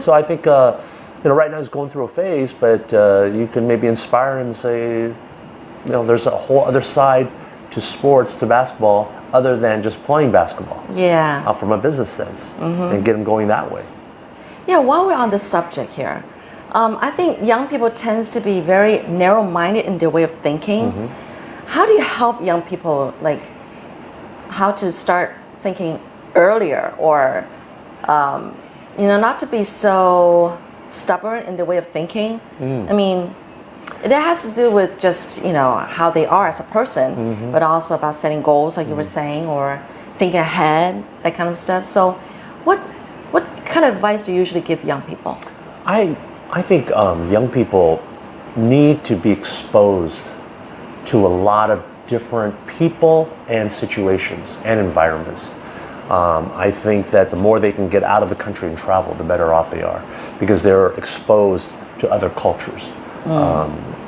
So I think right now he's going through a phase, but you can maybe inspire him and say, there's a whole other side to sports, to basketball, other than just playing basketball. Yeah. From a business sense, and get him going that way. Yeah, while we're on the subject here, I think young people tends to be very narrow-minded in their way of thinking. How do you help young people, like, how to start thinking earlier, or, not to be so stubborn in their way of thinking? I mean, it has to do with just, how they are as a person, but also about setting goals, like you were saying, or thinking ahead, that kind of stuff. So what kind of advice do you usually give young people? I think young people need to be exposed to a lot of different people and situations and environments. I think that the more they can get out of the country and travel, the better off they are, because they're exposed to other cultures.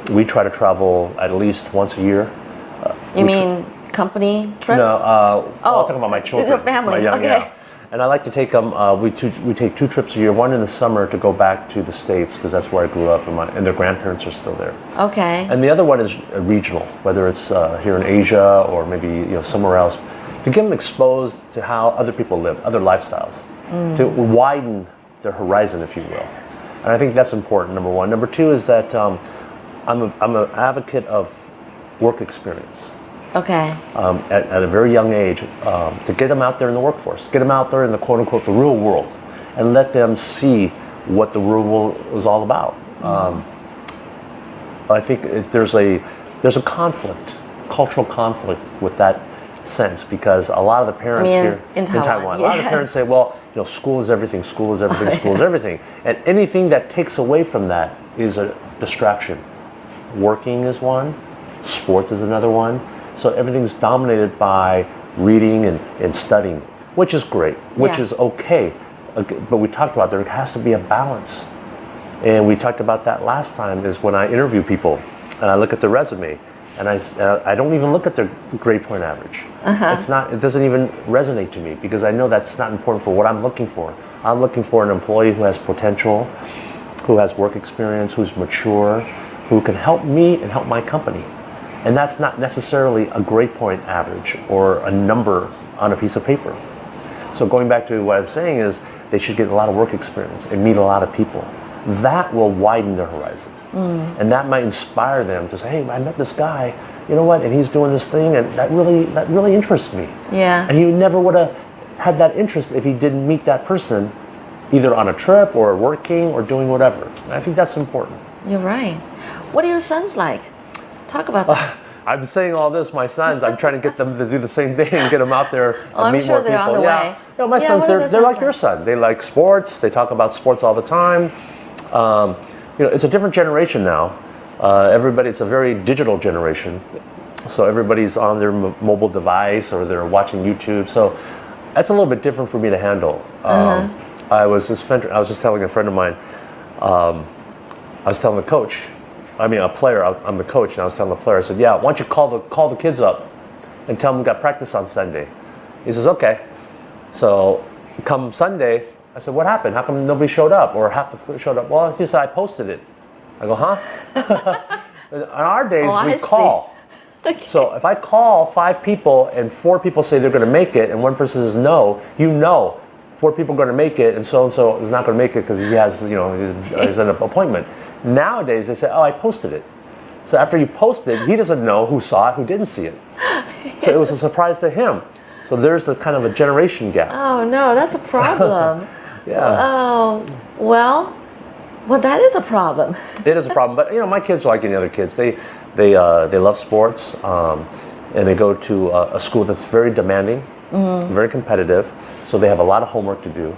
We try to travel at least once a year. You mean company trip? No, I'm talking about my children. Your family, okay. Yeah. And I like to take them, we take 2 trips a year, one in the summer to go back to the States, because that's where I grew up, and their grandparents are still there. Okay. And the other one is regional, whether it's here in Asia or maybe somewhere else, to get them exposed to how other people live, other lifestyles, to widen their horizon, if you will. And I think that's important, number one. Number two is that I'm an advocate of work experience. Okay. At a very young age, to get them out there in the workforce, get them out there in the quote unquote the real world, and let them see what the real world is all about. I think there's a conflict, cultural conflict with that sense, because a lot of the parents here in Taiwan, a lot of the parents say, well, school is everything, school is everything, school is everything, and anything that takes away from that is a distraction. Working is one, sports is another one. So everything's dominated by reading and studying, which is great, which is okay. But we talked about there has to be a balance. And we talked about that last time, is when I interview people and I look at their resume, and I don't even look at their grade point average. It doesn't even resonate to me, because I know that's not important for what I'm looking for. I'm looking for an employee who has potential, who has work experience, who's mature, who can help me and help my company. And that's not necessarily a grade point average or a number on a piece of paper. So going back to what I'm saying is, they should get a lot of work experience and meet a lot of people. That will widen their horizon. And that might inspire them to say, hey, I met this guy, you know what, and he's doing this thing, and that really interests me. Yeah. And you never would have had that interest if you didn't meet that person, either on a trip or working or doing whatever. And I think that's important. You're right. What are your sons like? Talk about that. I'm saying all this, my sons, I'm trying to get them to do the same thing and get them out there and meet more people. I'm sure they're on the way. My sons, they're like your son. They like sports. They talk about sports all the time. It's a different generation now. It's a very digital generation. So everybody's on their mobile device, or they're watching YouTube. So that's a little bit different for me to handle. I was just telling a friend of mine, I was telling the coach, a player, I'm the coach, and I was telling the player, I said, yeah, why don't you call the kids up and tell them we got practice on Sunday. He says, okay. So come Sunday, I said, what happened? How come nobody showed up, or half the showed up? Well, he said, I posted it. I go, huh? In our days, we call. Okay. So if I call 5 people and 4 people say they're going to make it, and one person says no, 4 people are going to make it, and so-and-so is not going to make it because he has, he's an appointment. Nowadays, they say, oh, I posted it. So after you post it, he doesn't know who saw it, who didn't see it. So it was a surprise to him. So there's the kind of a generation gap. Oh, no, that's a problem. Yeah. Oh, well, that is a problem. It is a problem. But, my kids are like any other kids. They love sports, and they go to a school that's very demanding, very competitive. So they have a lot of homework to do.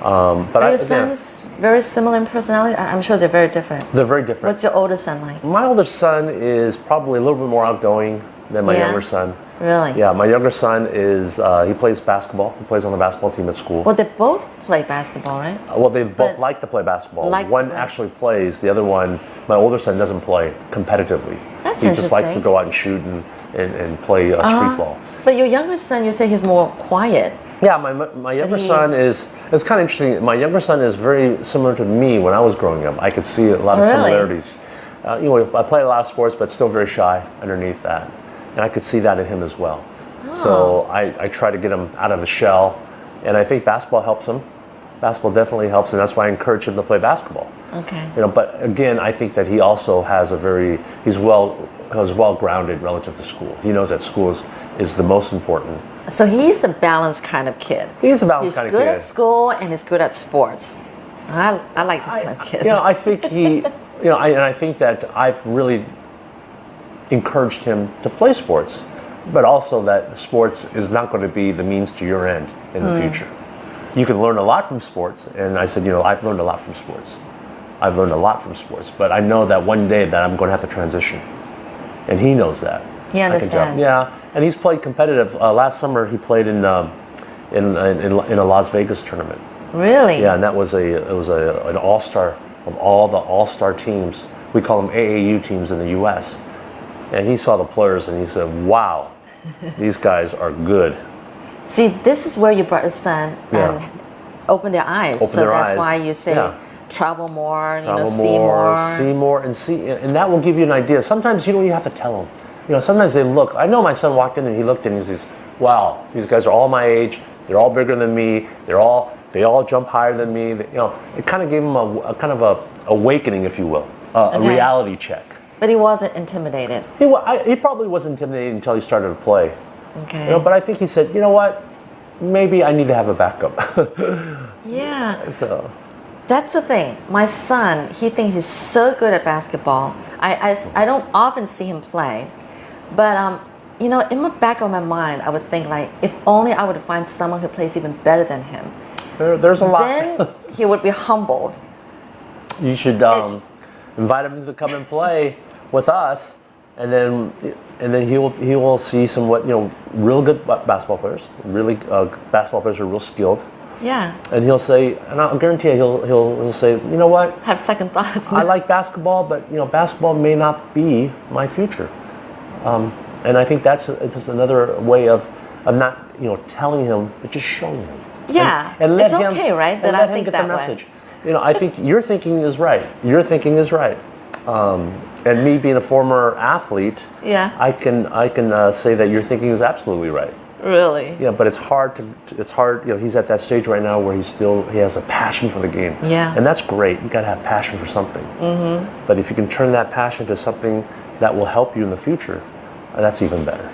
But are your sons very similar in personality? I'm sure they're very different. They're very different. What's your older son like? My older son is probably a little bit more outgoing than my younger son. Really? Yeah, my younger son is, he plays basketball. He plays on the basketball team at school. Well, they both play basketball, right? Well, they both like to play basketball. One actually plays. The other one, my older son, doesn't play competitively. That's interesting. He just likes to go out and shoot and play street ball. But your younger son, you say he's more quiet. Yeah, my younger son is, it's kind of interesting. My younger son is very similar to me when I was growing up. I could see a lot of similarities. I play a lot of sports, but still very shy underneath that. And I could see that in him as well. So I try to get him out of his shell. And I think basketball helps him. Basketball definitely helps, and that's why I encourage him to play basketball. Okay. But again, I think that he also has he's well grounded relative to school. He knows that school is the most important. So he's the balanced kind of kid. He's a balanced kind of kid. He's good at school and he's good at sports. I like this kind of kid. I think I think that I've really encouraged him to play sports, but also that sports is not going to be the means to your end in the future. You can learn a lot from sports, and I said, I've learned a lot from sports. I've learned a lot from sports, but I know that one day that I'm going to have to transition, and he knows that. He understands. Yeah, and he's played competitive. Last summer, he played in a Las Vegas tournament. Really? Yeah, and that was an all-star of all the all-star teams. We call them AAU teams in the U.S. And he saw the players, and he said, "Wow, these guys are good." See, this is where you brought your son and open their eyes. That's why you say travel more, see more, and that will give you an idea. Sometimes you have to tell them. Sometimes they look. I know my son walked in and he looked and he says, "Wow, these guys are all my age. They're all bigger than me. They all jump higher than me." It kind of gave him a kind of a awakening, if you will, a reality check. But he wasn't intimidated. He probably wasn't intimidated until he started to play. Okay. But I think he said, "You know what? Maybe I need to have a backup." Yeah. So that's the thing. My son, he thinks he's so good at basketball. I don't often see him play, but in the back of my mind, I would think like, if only I would find someone who plays even better than him. There's a lot. Then he would be humbled. You should invite him to come and play with us, and then he will see some real good basketball players. Really basketball players are real skilled. Yeah. And he'll say, and I'll guarantee you, he'll say, "You know what? Have second thoughts. I like basketball, but basketball may not be my future." And I think it's just another way of not telling him, but just showing him. Yeah. And let it's him, okay, right? That I think get the message. I think your thinking is right. Your thinking is right. And me being a former athlete, I can say that your thinking is absolutely right. Really? Yeah, but it's hard. He's at that stage right now where he has a passion for the game. Yeah. And that's great. You got to have passion for something. Mm-hmm. But if you can turn that passion to something that will help you in the future, that's even better.